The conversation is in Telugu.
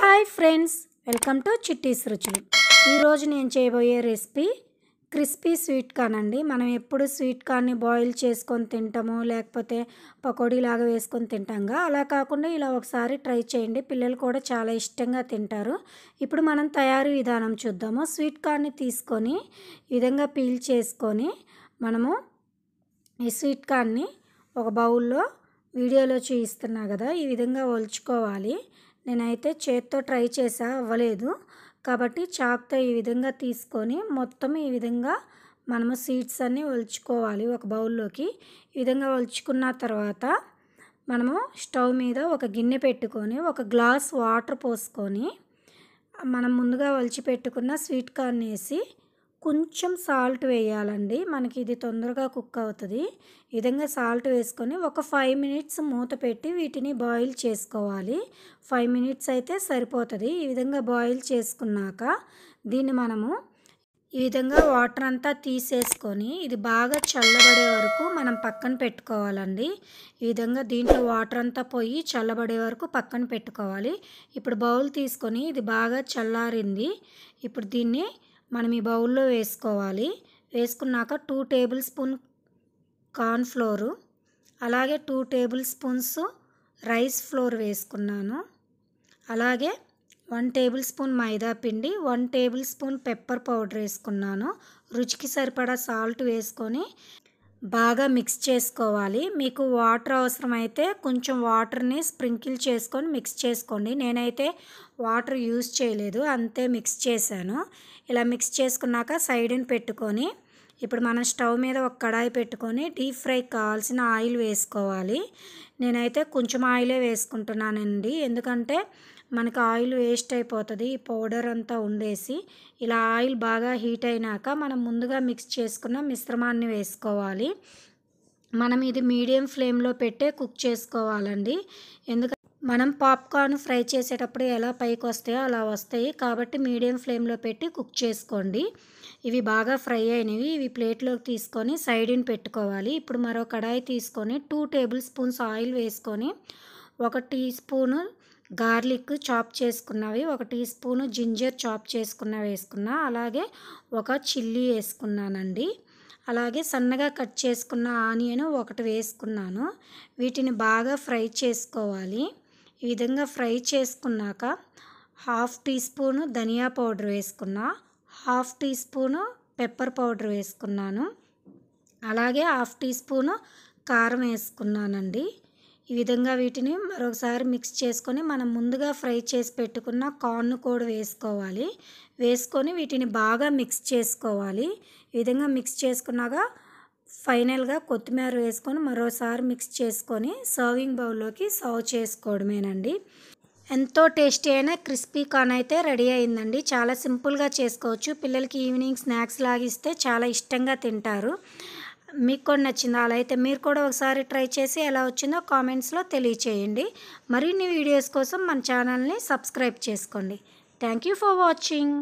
హాయ్ ఫ్రెండ్స్, వెల్కమ్ టు చిట్టీస్ రుచులు. ఈరోజు నేను చేయబోయే రెసిపీ క్రిస్పీ స్వీట్ కార్న్ అండి. మనం ఎప్పుడు స్వీట్ కార్న్ని బాయిల్ చేసుకొని తింటాము, లేకపోతే పకోడీలాగా వేసుకొని తింటాంగా. అలా కాకుండా ఇలా ఒకసారి ట్రై చేయండి, పిల్లలు కూడా చాలా ఇష్టంగా తింటారు. ఇప్పుడు మనం తయారీ విధానం చూద్దాము. స్వీట్ కార్న్ని తీసుకొని ఈ విధంగా పీల్ చేసుకొని మనము ఈ స్వీట్ కార్న్ని ఒక బౌల్లో వీడియోలో చూపిస్తున్నా కదా, ఈ విధంగా ఒలుచుకోవాలి. నేనైతే చేత్తో ట్రై చేసా, అవ్వలేదు కాబట్టి చాక్తో ఈ విధంగా తీసుకొని మొత్తం ఈ విధంగా మనము సీడ్స్ అన్నీ ఒలుచుకోవాలి ఒక బౌల్లోకి. ఈ విధంగా ఒలుచుకున్న తర్వాత మనము స్టవ్ మీద ఒక గిన్నె పెట్టుకొని ఒక గ్లాస్ వాటర్ పోసుకొని మనం ముందుగా ఒలిచి పెట్టుకున్న స్వీట్ కార్న్ వేసి కొంచెం సాల్ట్ వేయాలండి. మనకి ఇది తొందరగా కుక్ అవుతుంది. ఈ విధంగా సాల్ట్ వేసుకొని ఒక 5 మినిట్స్ మూత పెట్టి వీటిని బాయిల్ చేసుకోవాలి. 5 మినిట్స్ అయితే సరిపోతుంది. ఈ విధంగా బాయిల్ చేసుకున్నాక దీన్ని మనము ఈ విధంగా వాటర్ అంతా తీసేసుకొని ఇది బాగా చల్లబడే వరకు మనం పక్కన పెట్టుకోవాలండి. ఈ విధంగా దీంట్లో వాటర్ అంతా పోయి చల్లబడే వరకు పక్కన పెట్టుకోవాలి. ఇప్పుడు బౌల్ తీసుకొని ఇది బాగా చల్లారింది. ఇప్పుడు దీన్ని మనం ఈ బౌల్లో వేసుకోవాలి. వేసుకున్నాక 2 టేబుల్ స్పూన్ కార్న్ ఫ్లోరు, అలాగే 2 టేబుల్ స్పూన్స్ రైస్ ఫ్లోర్ వేసుకున్నాను. అలాగే 1 టేబుల్ స్పూన్ మైదా పిండి, 1 టేబుల్ స్పూన్ పెప్పర్ పౌడర్ వేసుకున్నాను. రుచికి సరిపడా సాల్ట్ వేసుకొని బాగా మిక్స్ చేసుకోవాలి. మీకు వాటర్ అవసరమైతే కొంచెం వాటర్ని స్ప్రింకిల్ చేసుకొని మిక్స్ చేసుకోండి. నేనైతే వాటర్ యూజ్ చేయలేదు, అంతే మిక్స్ చేశాను. ఇలా మిక్స్ చేసుకున్నాక సైడ్ని పెట్టుకొని ఇప్పుడు మనం స్టవ్ మీద ఒక కడాయి పెట్టుకొని డీప్ ఫ్రైకి కావాల్సిన ఆయిల్ వేసుకోవాలి. నేనైతే కొంచెం ఆయిలే వేసుకుంటున్నానండి, ఎందుకంటే మనకు ఆయిల్ వేస్ట్ అయిపోతుంది ఈ పౌడర్ అంతా ఉండేసి. ఇలా ఆయిల్ బాగా హీట్ అయినాక మనం ముందుగా మిక్స్ చేసుకున్న మిశ్రమాన్ని వేసుకోవాలి. మనం ఇది మీడియం ఫ్లేమ్లో పెట్టే కుక్ చేసుకోవాలండి. ఎందుకంటే మనం పాప్కార్న్ ఫ్రై చేసేటప్పుడు ఎలా పైకి వస్తాయో అలా వస్తాయి, కాబట్టి మీడియం ఫ్లేమ్లో పెట్టి కుక్ చేసుకోండి. ఇవి బాగా ఫ్రై అయినవి. ఇవి ప్లేట్లోకి తీసుకొని సైడ్ని పెట్టుకోవాలి. ఇప్పుడు మరో కడాయి తీసుకొని 2 టేబుల్ స్పూన్స్ ఆయిల్ వేసుకొని 1 టీ స్పూను గార్లిక్ చాప్ చేసుకున్నవి, 1 టీ స్పూను జింజర్ చాప్ చేసుకున్నవి వేసుకున్నా. అలాగే 1 చిల్లీ వేసుకున్నానండి. అలాగే సన్నగా కట్ చేసుకున్న ఆనియన్ 1 వేసుకున్నాను. వీటిని బాగా ఫ్రై చేసుకోవాలి. ఈ విధంగా ఫ్రై చేసుకున్నాక 1/2 టీ స్పూను ధనియా పౌడర్ వేసుకున్నా, 1/2 టీ స్పూను పెప్పర్ పౌడర్ వేసుకున్నాను. అలాగే 1/2 టీ స్పూను కారం వేసుకున్నానండి. ఈ విధంగా వీటిని మరొకసారి మిక్స్ చేసుకొని మనం ముందుగా ఫ్రై చేసి పెట్టుకున్న కార్న్ కూడా వేసుకోవాలి. వేసుకొని వీటిని బాగా మిక్స్ చేసుకోవాలి. ఈ విధంగా మిక్స్ చేసుకున్నాక ఫైనల్గా కొత్తిమీర వేసుకొని మరోసారి మిక్స్ చేసుకొని సర్వింగ్ బౌల్లోకి సర్వ్ చేసుకోవడమేనండి. ఎంతో టేస్టీ అయిన క్రిస్పీ కార్న్ అయితే రెడీ అయిందండి. చాలా సింపుల్గా చేసుకోవచ్చు. పిల్లలకి ఈవినింగ్ స్నాక్స్ లాగా ఇస్తే చాలా ఇష్టంగా తింటారు. మీకు కూడా నచ్చిందా? అలా అయితే మీరు కూడా ఒకసారి ట్రై చేసి ఎలా వచ్చిందో కామెంట్స్లో తెలియచేయండి. మరిన్ని వీడియోస్ కోసం మన ఛానల్ని సబ్స్క్రైబ్ చేసుకోండి. Thank you for watching.